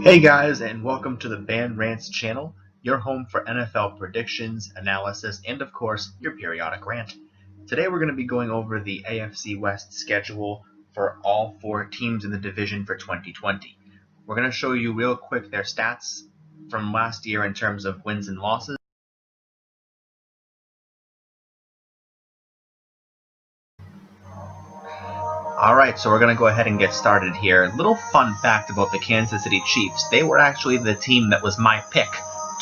Hey guys, and welcome to the Band Rants channel, your home for NFL predictions, analysis, and of course, your periodic rant. Today we're going to be going over the AFC West schedule for all four teams in the division for 2020. We're going to show you real quick their stats from last year in terms of wins and losses. Alright, so we're going to go ahead and get started here. Little fun fact about the Kansas City Chiefs. They were actually the team that was my pick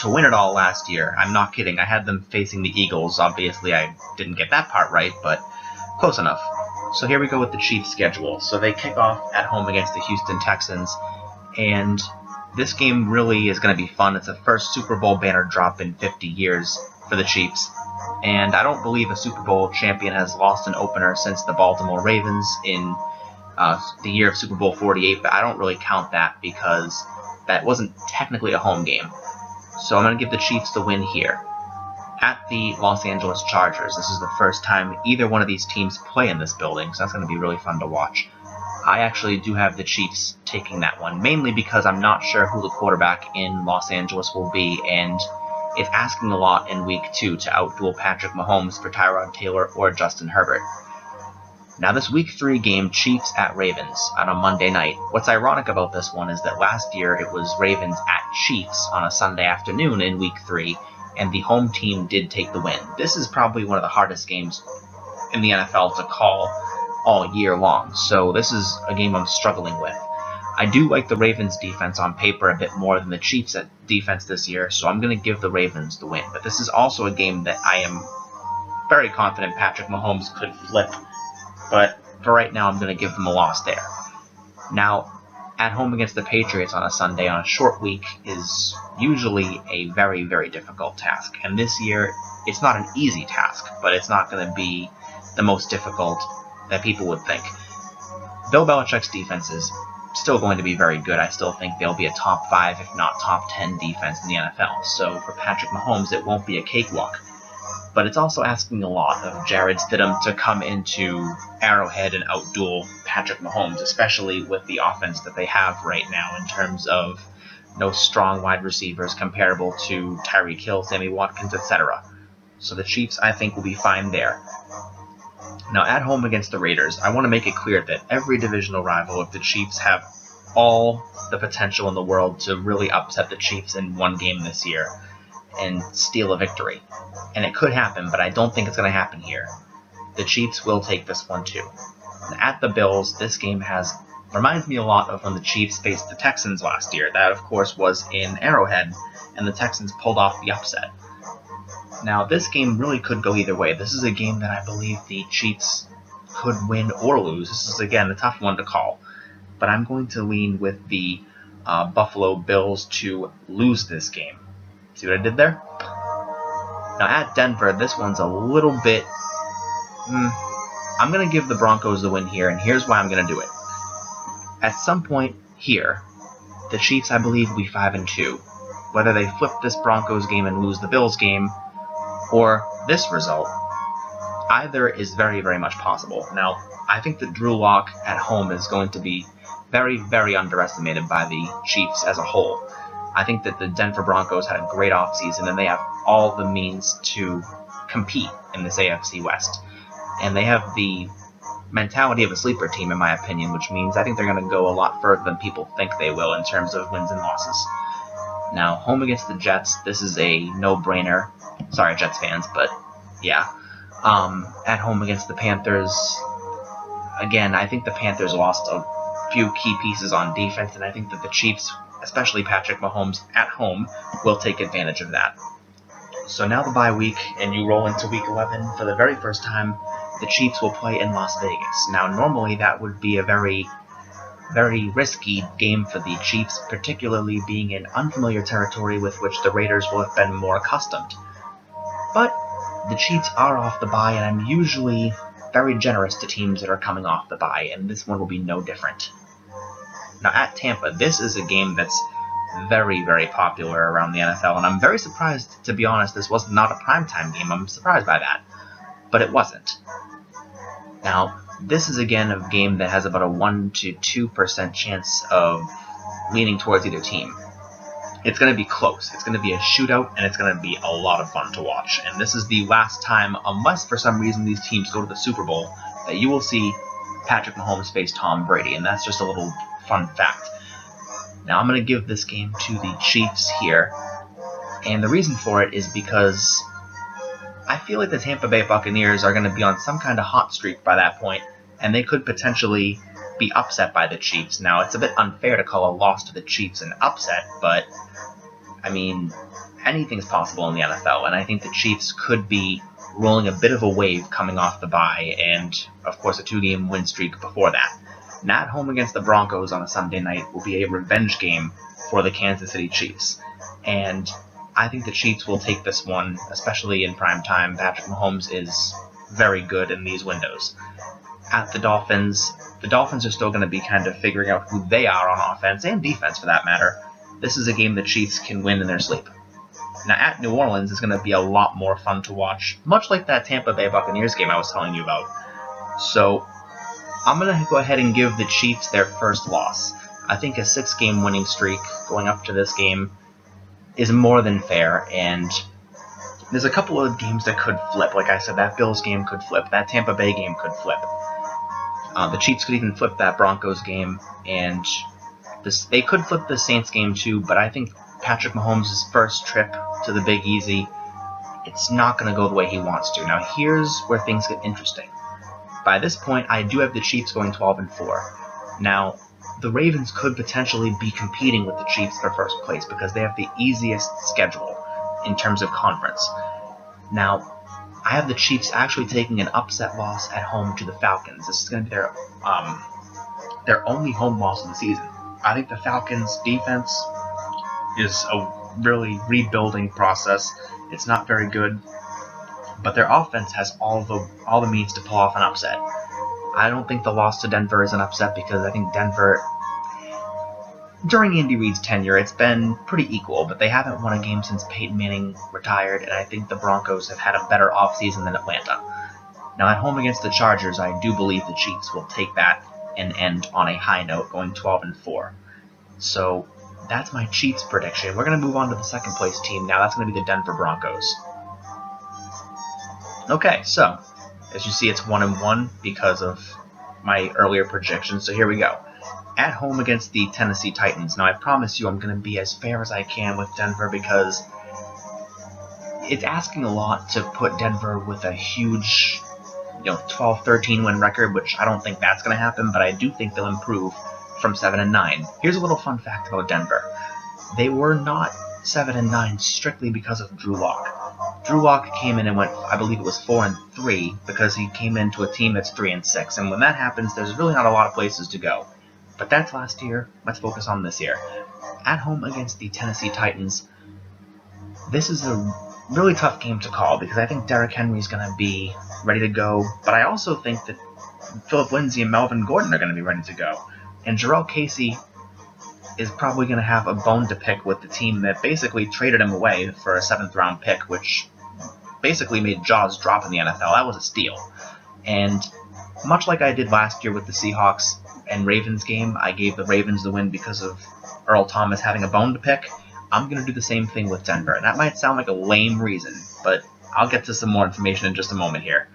to win it all last year. I'm not kidding. I had them facing the Eagles. Obviously, I didn't get that part right, but close enough. So here we go with the Chiefs' schedule. So they kick off at home against the Houston Texans, and this game really is going to be fun. It's the first Super Bowl banner drop in 50 years for the Chiefs. And I don't believe a Super Bowl champion has lost an opener since the Baltimore Ravens in the year of Super Bowl 48, but I don't really count that because that wasn't technically a home game. So I'm going to give the Chiefs the win here. At the Los Angeles Chargers, this is the first time either one of these teams play in this building, so that's going to be really fun to watch. I actually do have the Chiefs taking that one, mainly because I'm not sure who the quarterback in Los Angeles will be, and it's asking a lot in Week 2 to outduel Patrick Mahomes for Tyrod Taylor or Justin Herbert. Now this Week 3 game, Chiefs at Ravens on a Monday night. What's ironic about this one is that last year it was Ravens at Chiefs on a Sunday afternoon in Week 3, and the home team did take the win. This is probably one of the hardest games in the NFL to call all year long, so this is a game I'm struggling with. I do like the Ravens defense on paper a bit more than the Chiefs defense this year, so I'm going to give the Ravens the win. But this is also a game that I am very confident Patrick Mahomes could flip, but for right now I'm going to give them a loss there. Now, at home against the Patriots on a Sunday on a short week is usually a very, very difficult task. And this year, it's not an easy task, but it's not going to be the most difficult that people would think. Bill Belichick's defense is still going to be very good. I still think they'll be a top 5, if not top 10 defense in the NFL. So for Patrick Mahomes, it won't be a cakewalk. But it's also asking a lot of Jarrett Stidham to come into Arrowhead and outduel Patrick Mahomes, especially with the offense that they have right now in terms of no strong wide receivers comparable to Tyreek Hill, Sammy Watkins, etc. So the Chiefs, I think, will be fine there. Now, at home against the Raiders, I want to make it clear that every divisional rival of the Chiefs have all the potential in the world to really upset the Chiefs in one game this year and steal a victory. And it could happen, but I don't think it's going to happen here. The Chiefs will take this one too. And at the Bills, this game reminds me a lot of when the Chiefs faced the Texans last year. That, of course, was in Arrowhead, and the Texans pulled off the upset. Now, this game really could go either way. This is a game that I believe the Chiefs could win or lose. This is, again, a tough one to call. But I'm going to lean with the Buffalo Bills to lose this game. See what I did there? Now, at Denver, this one's a little bit... I'm going to give the Broncos the win here, and here's why I'm going to do it. At some point here, the Chiefs, I believe, will be 5-2. Whether they flip this Broncos game and lose the Bills game, or this result, either is very, very much possible. Now, I think that Drew Lock at home is going to be very, very underestimated by the Chiefs as a whole. I think that the Denver Broncos had a great offseason, and they have all the means to compete in this AFC West. And they have the mentality of a sleeper team, in my opinion, which means I think they're going to go a lot further than people think they will in terms of wins and losses. Now, home against the Jets, this is a no-brainer. Sorry, Jets fans, but yeah. At home against the Panthers, again, I think the Panthers lost a few key pieces on defense, and I think that the Chiefs, especially Patrick Mahomes at home, will take advantage of that. So now the bye week, and you roll into Week 11. For the very first time, the Chiefs will play in Las Vegas. Now, normally that would be a very, very risky game for the Chiefs, particularly being in unfamiliar territory with which the Raiders will have been more accustomed. But the Chiefs are off the bye, and I'm usually very generous to teams that are coming off the bye, and this one will be no different. Now, at Tampa, this is a game that's very, very popular around the NFL, and I'm very surprised, to be honest, this was not a primetime game. I'm surprised by that, but it wasn't. Now, this is, again, a game that has about a 1 to 2% chance of leaning towards either team. It's going to be close. It's going to be a shootout, and it's going to be a lot of fun to watch. And this is the last time, unless for some reason these teams go to the Super Bowl, that you will see Patrick Mahomes face Tom Brady. And that's just a little fun fact. Now I'm going to give this game to the Chiefs here. And the reason for it is because I feel like the Tampa Bay Buccaneers are going to be on some kind of hot streak by that point, and they could potentially be upset by the Chiefs. Now, it's a bit unfair to call a loss to the Chiefs an upset, but, I mean, anything's possible in the NFL, and I think the Chiefs could be rolling a bit of a wave coming off the bye, and, of course, a 2-game win streak before that. Now, at home against the Broncos on a Sunday night will be a revenge game for the Kansas City Chiefs, and I think the Chiefs will take this one, especially in prime time. Patrick Mahomes is very good in these windows. At the Dolphins are still going to be kind of figuring out who they are on offense and defense for that matter. This is a game the Chiefs can win in their sleep. Now at New Orleans is going to be a lot more fun to watch, much like that Tampa Bay Buccaneers game I was telling you about. So I'm going to go ahead and give the Chiefs their first loss. I think a 6-game winning streak going up to this game is more than fair, and there's a couple of games that could flip. Like I said, that Bills game could flip, that Tampa Bay game could flip. The Chiefs could even flip that Broncos game, and they could flip the Saints game too, but I think Patrick Mahomes' first trip to the Big Easy, it's not going to go the way he wants to. Now here's where things get interesting. By this point, I do have the Chiefs going 12-4. Now, the Ravens could potentially be competing with the Chiefs for first place because they have the easiest schedule in terms of conference. Now, I have the Chiefs actually taking an upset loss at home to the Falcons. This is going to be their only home loss of the season. I think the Falcons' defense is a really rebuilding process. It's not very good, but their offense has all the means to pull off an upset. I don't think the loss to Denver is an upset because I think Denver, during Andy Reid's tenure, it's been pretty equal, but they haven't won a game since Peyton Manning retired, and I think the Broncos have had a better offseason than Atlanta. Now, at home against the Chargers, I do believe the Chiefs will take that and end on a high note, going 12-4. So that's my Chiefs prediction. We're going to move on to the second place team now. That's going to be the Denver Broncos. Okay, so as you see, it's 1-1 because of my earlier projections, so here we go. At home against the Tennessee Titans. Now, I promise you I'm going to be as fair as I can with Denver because it's asking a lot to put Denver with a huge 12-13 win record, which I don't think that's going to happen, but I do think they'll improve from 7-9. Here's a little fun fact about Denver. They were not 7-9 strictly because of Drew Lock. Drew Lock came in and went, I believe it was 4-3, because he came into a team that's 3-6, and when that happens, there's really not a lot of places to go. But that's last year. Let's focus on this year. At home against the Tennessee Titans, this is a really tough game to call because I think Derrick Henry's going to be ready to go, but I also think that Phillip Lindsay and Melvin Gordon are going to be ready to go. And Jarrell Casey is probably going to have a bone to pick with the team that basically traded him away for a 7th-round pick, which basically made jaws drop in the NFL. That was a steal. And much like I did last year with the Seahawks and Ravens game, I gave the Ravens the win because of Earl Thomas having a bone to pick. I'm going to do the same thing with Denver. And that might sound like a lame reason, but I'll get to some more information in just a moment here.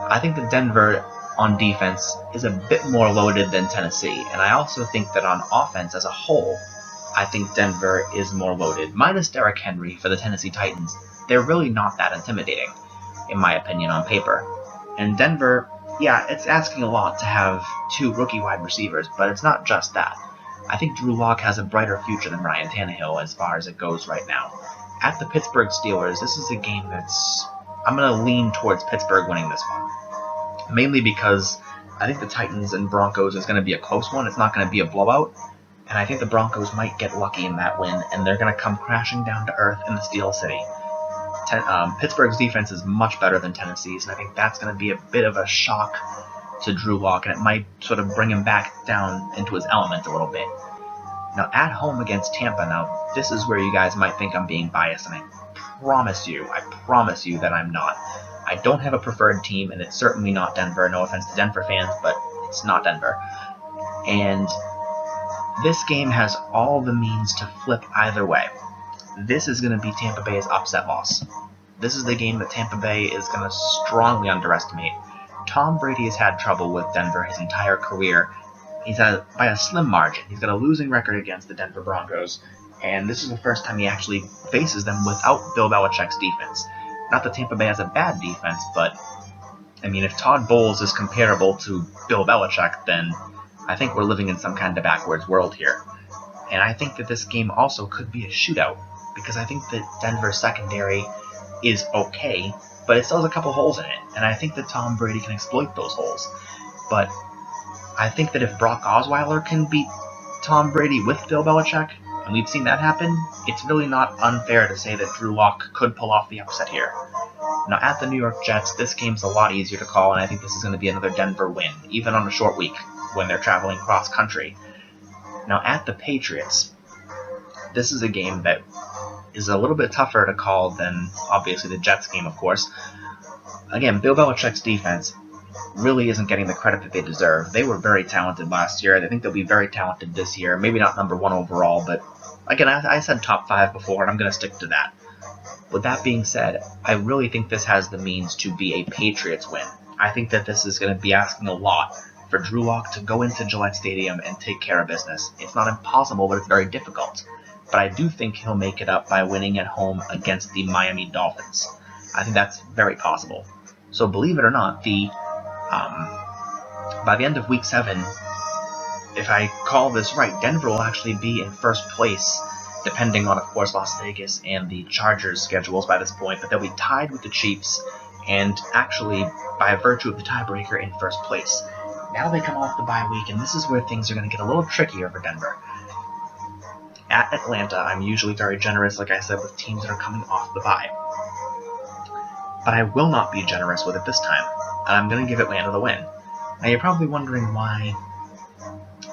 I think that Denver on defense is a bit more loaded than Tennessee, and I also think that on offense as a whole, I think Denver is more loaded. Minus Derrick Henry for the Tennessee Titans, they're really not that intimidating, in my opinion, on paper. And Denver, yeah, it's asking a lot to have 2 rookie wide receivers, but it's not just that. I think Drew Lock has a brighter future than Ryan Tannehill as far as it goes right now. At the Pittsburgh Steelers, this is a game I'm going to lean towards Pittsburgh winning this one. Mainly because I think the Titans and Broncos is going to be a close one. It's not going to be a blowout. And I think the Broncos might get lucky in that win, and they're going to come crashing down to earth in the Steel City. Pittsburgh's defense is much better than Tennessee's, and I think that's going to be a bit of a shock to Drew Lock, and it might sort of bring him back down into his element a little bit. Now, at home against Tampa, now, this is where you guys might think I'm being biased, and I promise you that I'm not. I don't have a preferred team, and it's certainly not Denver. No offense to Denver fans, but it's not Denver. And This game has all the means to flip either way. This is going to be Tampa Bay's upset loss. This is the game that Tampa Bay is going to strongly underestimate. Tom Brady has had trouble with Denver his entire career. He's had, by a slim margin. He's got a losing record against the Denver Broncos, and this is the first time he actually faces them without Bill Belichick's defense. Not that Tampa Bay has a bad defense, but I mean, if Todd Bowles is comparable to Bill Belichick, then I think we're living in some kind of backwards world here. And I think that this game also could be a shootout, because I think that Denver's secondary is okay, but it still has a couple holes in it, and I think that Tom Brady can exploit those holes. But I think that if Brock Osweiler can beat Tom Brady with Bill Belichick, and we've seen that happen, it's really not unfair to say that Drew Lock could pull off the upset here. Now, at the New York Jets, this game's a lot easier to call, and I think this is going to be another Denver win, even on a short week when they're traveling cross-country. Now, at the Patriots, this is a game that is a little bit tougher to call than, obviously, the Jets game, of course. Again, Bill Belichick's defense really isn't getting the credit that they deserve. They were very talented last year. I think they'll be very talented this year. Maybe not number one overall, but again, I said top 5 before, and I'm going to stick to that. With that being said, I really think this has the means to be a Patriots win. I think that this is going to be asking a lot for Drew Lock to go into Gillette Stadium and take care of business. It's not impossible, but it's very difficult. But I do think he'll make it up by winning at home against the Miami Dolphins. I think that's very possible. So believe it or not, by the end of Week 7, if I call this right, Denver will actually be in first place, depending on, of course, Las Vegas and the Chargers' schedules by this point, but they'll be tied with the Chiefs, and actually, by virtue of the tiebreaker, in first place. Now they come off the bye week, and this is where things are going to get a little trickier for Denver. At Atlanta, I'm usually very generous, like I said, with teams that are coming off the bye. But I will not be generous with it this time, and I'm going to give Atlanta the win. Now, you're probably wondering why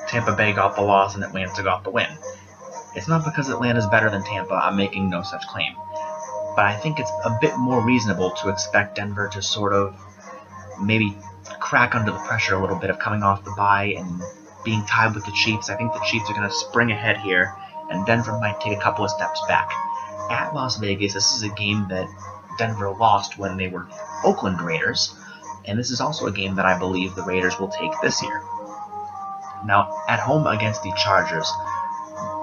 Tampa Bay got the loss and Atlanta got the win. It's not because Atlanta's better than Tampa, I'm making no such claim. But I think it's a bit more reasonable to expect Denver to sort of maybe crack under the pressure a little bit of coming off the bye and being tied with the Chiefs. I think the Chiefs are going to spring ahead here, and Denver might take a couple of steps back. At Las Vegas, this is a game that Denver lost when they were Oakland Raiders, and this is also a game that I believe the Raiders will take this year. Now, at home against the Chargers,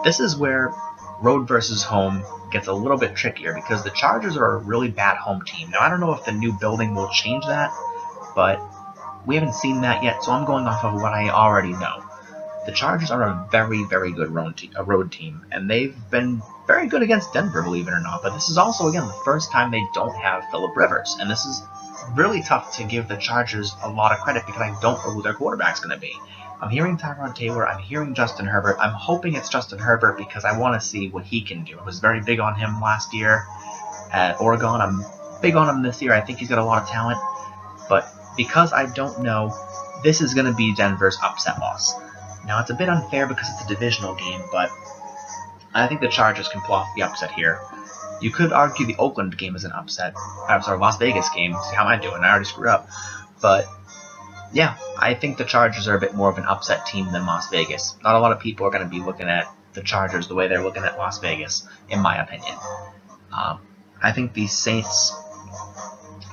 this is where road versus home gets a little bit trickier because the Chargers are a really bad home team. Now, I don't know if the new building will change that, but we haven't seen that yet, so I'm going off of what I already know. The Chargers are a very, very good road team, and they've been very good against Denver, believe it or not. But this is also, again, the first time they don't have Phillip Rivers, and this is really tough to give the Chargers a lot of credit because I don't know who their quarterback's going to be. I'm hearing Tyrod Taylor, I'm hearing Justin Herbert. I'm hoping it's Justin Herbert because I want to see what he can do. I was very big on him last year at Oregon. I'm big on him this year. I think he's got a lot of talent. But because I don't know, this is going to be Denver's upset loss. Now, it's a bit unfair because it's a divisional game, but I think the Chargers can pull off the upset here. You could argue the Oakland game is an upset. I'm sorry, Las Vegas game. See, how am I doing? I already screwed up. But yeah, I think the Chargers are a bit more of an upset team than Las Vegas. Not a lot of people are going to be looking at the Chargers the way they're looking at Las Vegas, in my opinion. I think the Saints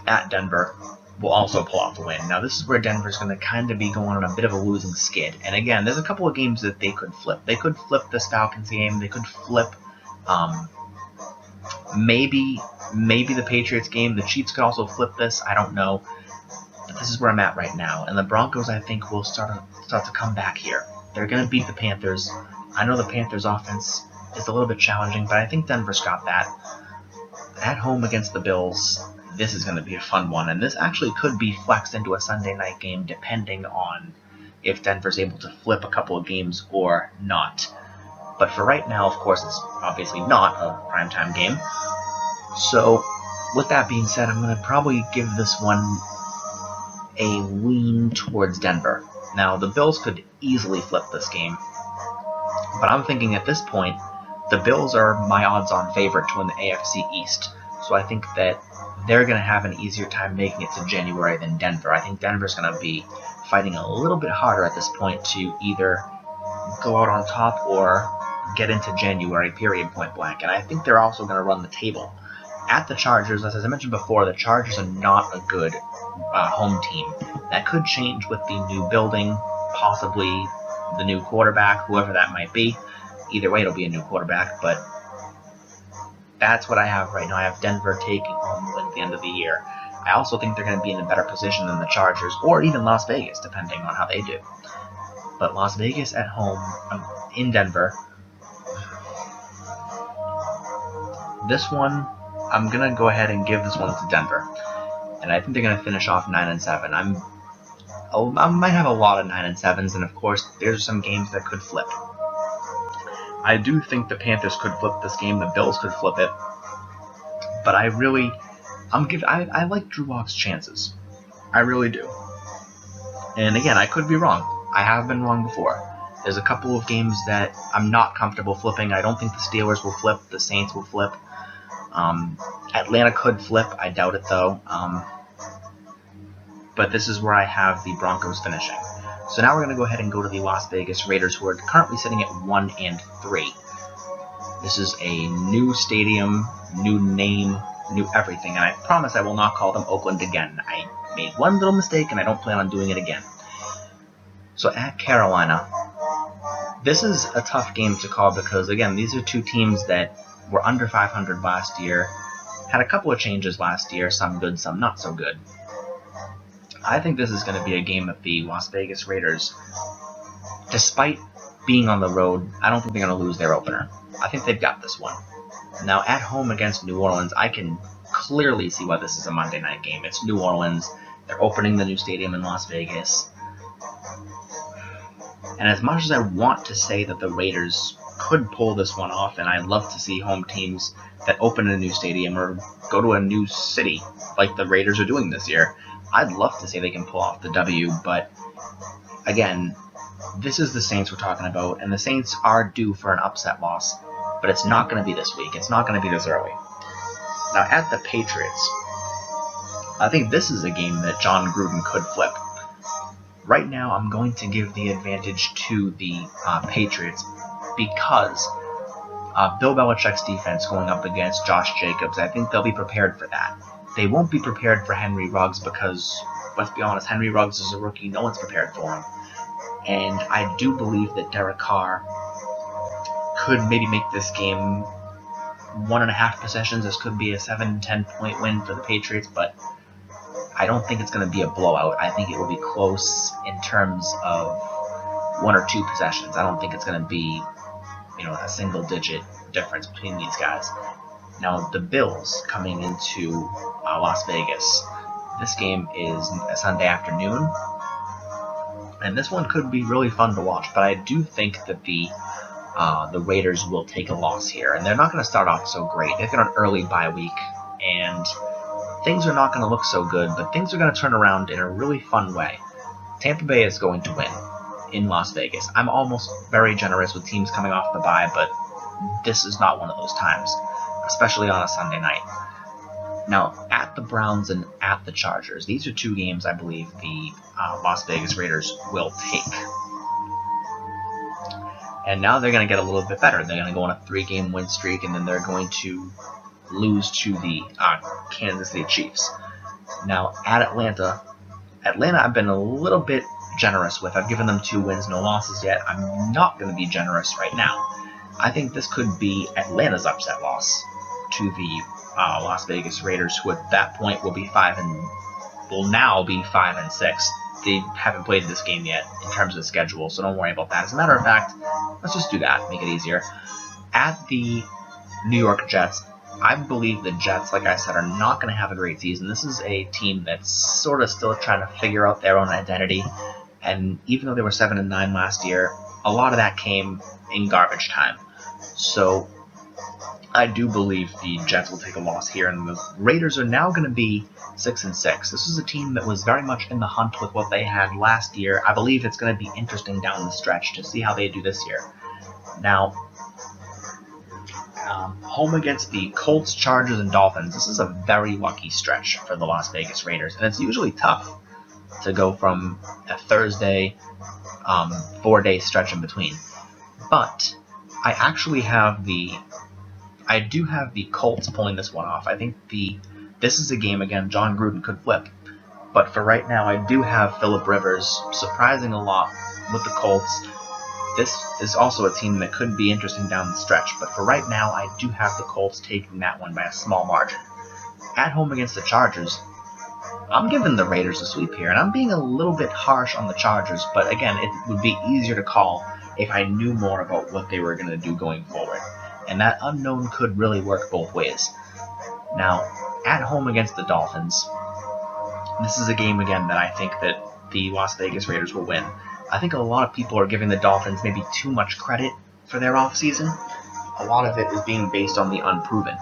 at Denver will also pull off the win. Now, this is where Denver's going to kind of be going on a bit of a losing skid. And again, there's a couple of games that they could flip. They could flip this Falcons game. They could flip maybe the Patriots game. The Chiefs could also flip this. I don't know. But this is where I'm at right now. And the Broncos, I think, will start to come back here. They're going to beat the Panthers. I know the Panthers' offense is a little bit challenging, but I think Denver's got that. At home against the Bills, this is going to be a fun one. And this actually could be flexed into a Sunday night game depending on if Denver's able to flip a couple of games or not. But for right now, of course, it's obviously not a primetime game. So, with that being said, I'm going to probably give this one a lean towards Denver. Now, the Bills could easily flip this game, but I'm thinking at this point, the Bills are my odds-on favorite to win the AFC East. So I think that they're going to have an easier time making it to January than Denver. I think Denver's going to be fighting a little bit harder at this point to either go out on top or get into January, period, point blank. And I think they're also going to run the table. At the Chargers, as I mentioned before, the Chargers are not a good home team. That could change with the new building, possibly the new quarterback, whoever that might be. Either way, it'll be a new quarterback, but that's what I have right now. I have Denver taking home at the end of the year. I also think they're going to be in a better position than the Chargers, or even Las Vegas, depending on how they do. But Las Vegas at home, in Denver. This one, I'm going to go ahead and give this one to Denver. And I think they're going to finish off 9-7. I might have a lot of 9-7s, and of course, there's some games that could flip. I do think the Panthers could flip this game, the Bills could flip it, but I like Drew Lock's chances. I really do. And again, I could be wrong. I have been wrong before. There's a couple of games that I'm not comfortable flipping. I don't think the Steelers will flip. The Saints will flip. Atlanta could flip. I doubt it, though. But this is where I have the Broncos finishing. So now we're going to go ahead and go to the Las Vegas Raiders, who are currently sitting at 1-3. This is a new stadium, new name, new everything, and I promise I will not call them Oakland again. I made one little mistake, and I don't plan on doing it again. So at Carolina, this is a tough game to call because, again, these are two teams that were under 500 last year, had a couple of changes last year, some good, some not so good. I think this is going to be a game that the Las Vegas Raiders, despite being on the road, I don't think they're going to lose their opener. I think they've got this one. Now, at home against New Orleans, I can clearly see why this is a Monday night game. It's New Orleans. They're opening the new stadium in Las Vegas. And as much as I want to say that the Raiders could pull this one off, and I'd love to see home teams that open a new stadium or go to a new city like the Raiders are doing this year, I'd love to say they can pull off the W, but again, this is the Saints we're talking about, and the Saints are due for an upset loss, but it's not going to be this week. It's not going to be this early. Now, at the Patriots, I think this is a game that John Gruden could flip. Right now, I'm going to give the advantage to the Patriots because Bill Belichick's defense going up against Josh Jacobs, I think they'll be prepared for that. They won't be prepared for Henry Ruggs because, let's be honest, Henry Ruggs is a rookie. No one's prepared for him. And I do believe that Derek Carr could maybe make this game 1.5 possessions. This could be a 7-10 point win for the Patriots, but I don't think it's going to be a blowout. I think it will be close in terms of 1 or 2 possessions. I don't think it's going to be, a single-digit difference between these guys. Now, the Bills coming into Las Vegas. This game is a Sunday afternoon, and this one could be really fun to watch. But I do think that the Raiders will take a loss here, and they're not going to start off so great. They've got an early bye week, and things are not going to look so good. But things are going to turn around in a really fun way. Tampa Bay is going to win in Las Vegas. I'm almost very generous with teams coming off the bye, but this is not one of those times, especially on a Sunday night. Now, at the Browns and at the Chargers, these are two games I believe the Las Vegas Raiders will take. And now they're going to get a little bit better. They're going to go on a 3-game win streak, and then they're going to lose to the Kansas City Chiefs. Now, at Atlanta, I've been a little bit generous with. I've given them 2 wins, no losses yet. I'm not going to be generous right now. I think this could be Atlanta's upset loss to the Las Vegas Raiders, who at that point will now be 5-6. They haven't played this game yet in terms of the schedule, so don't worry about that. As a matter of fact, let's just do that, make it easier. At the New York Jets, I believe the Jets, like I said, are not going to have a great season. This is a team that's sort of still trying to figure out their own identity, and even though they were 7-9 last year, a lot of that came in garbage time. So I do believe the Jets will take a loss here, and the Raiders are now going to be 6-6. This is a team that was very much in the hunt with what they had last year. I believe it's going to be interesting down the stretch to see how they do this year. Now, home against the Colts, Chargers, and Dolphins. This is a very lucky stretch for the Las Vegas Raiders, and it's usually tough to go from a Thursday 4-day stretch in between. But I do have the Colts pulling this one off. I think this is a game, again, John Gruden could flip. But for right now, I do have Phillip Rivers surprising a lot with the Colts. This is also a team that could be interesting down the stretch. But for right now, I do have the Colts taking that one by a small margin. At home against the Chargers, I'm giving the Raiders a sweep here. And I'm being a little bit harsh on the Chargers. But again, it would be easier to call if I knew more about what they were going to do going forward. And that unknown could really work both ways. Now, at home against the Dolphins, this is a game, again, that I think that the Las Vegas Raiders will win. I think a lot of people are giving the Dolphins maybe too much credit for their offseason. A lot of it is being based on the unproven.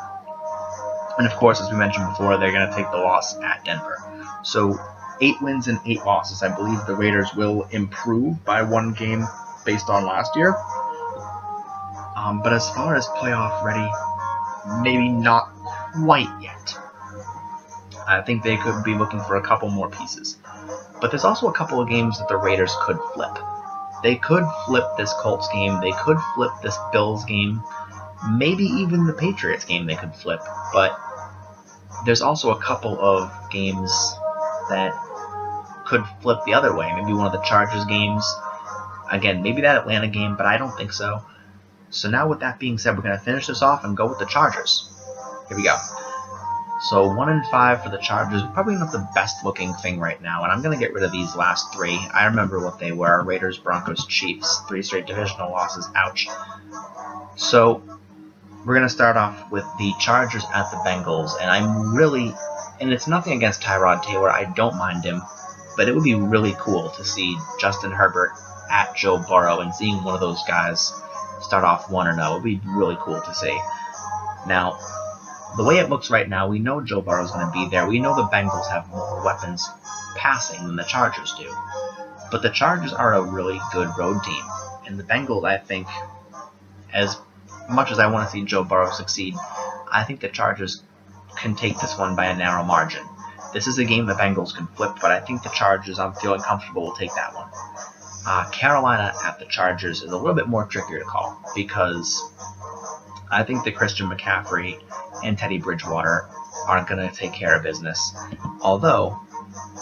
And of course, as we mentioned before, they're going to take the loss at Denver. So, 8 wins and 8 losses. I believe the Raiders will improve by 1 game based on last year. But as far as playoff ready, maybe not quite yet. I think they could be looking for a couple more pieces. But there's also a couple of games that the Raiders could flip. They could flip this Colts game. They could flip this Bills game. Maybe even the Patriots game they could flip. But there's also a couple of games that could flip the other way. Maybe one of the Chargers games. Again, maybe that Atlanta game, but I don't think so. So now with that being said, we're going to finish this off and go with the Chargers. Here we go. So 1-5 for the Chargers, probably not the best looking thing right now, and I'm going to get rid of these last 3. I remember what they were: Raiders, Broncos, Chiefs, 3 straight divisional losses, ouch. So we're going to start off with the Chargers at the Bengals, and it's nothing against Tyrod Taylor, I don't mind him, but it would be really cool to see Justin Herbert at Joe Burrow, and seeing one of those guys start off 1-0 would be really cool to see. Now, the way it looks right now, we know Joe Burrow's going to be there. We know the Bengals have more weapons passing than the Chargers do. But the Chargers are a really good road team. And the Bengals, I think, as much as I want to see Joe Burrow succeed, I think the Chargers can take this one by a narrow margin. This is a game the Bengals can flip, but I think the Chargers, I'm feeling comfortable, will take that one. Carolina at the Chargers is a little bit more trickier to call, because I think that Christian McCaffrey and Teddy Bridgewater aren't going to take care of business. Although,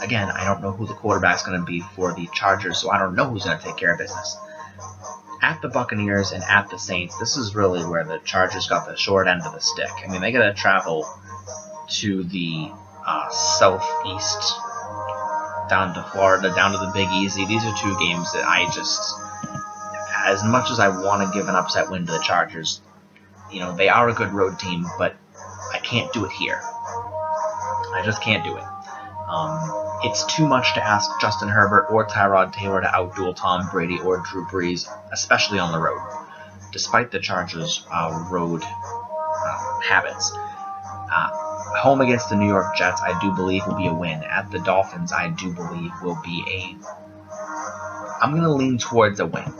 again, I don't know who the quarterback's going to be for the Chargers, so I don't know who's going to take care of business. At the Buccaneers and at the Saints, this is really where the Chargers got the short end of the stick. I mean, they got to travel to the southeast, down to Florida, down to the Big Easy. These are 2 games that I just, as much as I want to give an upset win to the Chargers, they are a good road team, but I can't do it here. I just can't do it. It's too much to ask Justin Herbert or Tyrod Taylor to outduel Tom Brady or Drew Brees, especially on the road, despite the Chargers' road habits. Home against the New York Jets, I do believe will be a win. At the Dolphins, I do believe will be I'm going to lean towards a win.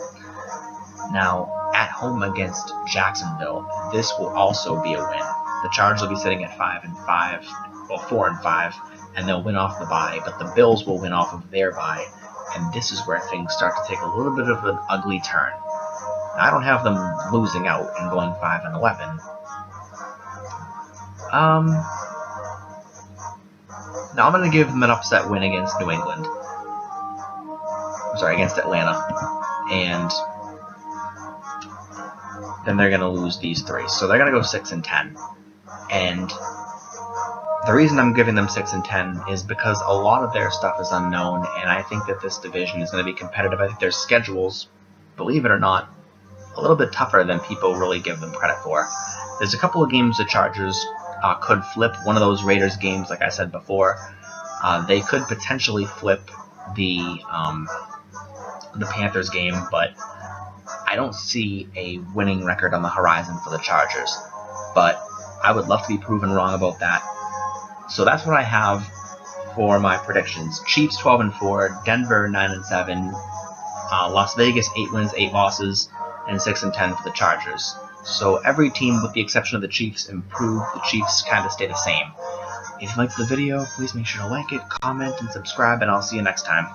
Now, at home against Jacksonville, this will also be a win. The Chargers will be sitting at 5-5, well, 4-5, and they'll win off the bye, but the Bills will win off of their bye, and this is where things start to take a little bit of an ugly turn. Now, I don't have them losing out and going 5-11. Now I'm going to give them an upset win against New England. Against Atlanta. And then they're going to lose these 3. So they're going to go 6-10. And the reason I'm giving them 6-10 is because a lot of their stuff is unknown, and I think that this division is going to be competitive. I think their schedule's, believe it or not, a little bit tougher than people really give them credit for. There's a couple of games the Chargers could flip. One of those Raiders games, like I said before, they could potentially flip the Panthers game, but I don't see a winning record on the horizon for the Chargers. But I would love to be proven wrong about that. So that's what I have for my predictions. Chiefs 12-4, Denver 9-7, Las Vegas 8 wins, 8 losses, and 6-10 for the Chargers. So every team, with the exception of the Chiefs, improved. The Chiefs kind of stay the same. If you liked the video, please make sure to like it, comment, and subscribe, and I'll see you next time.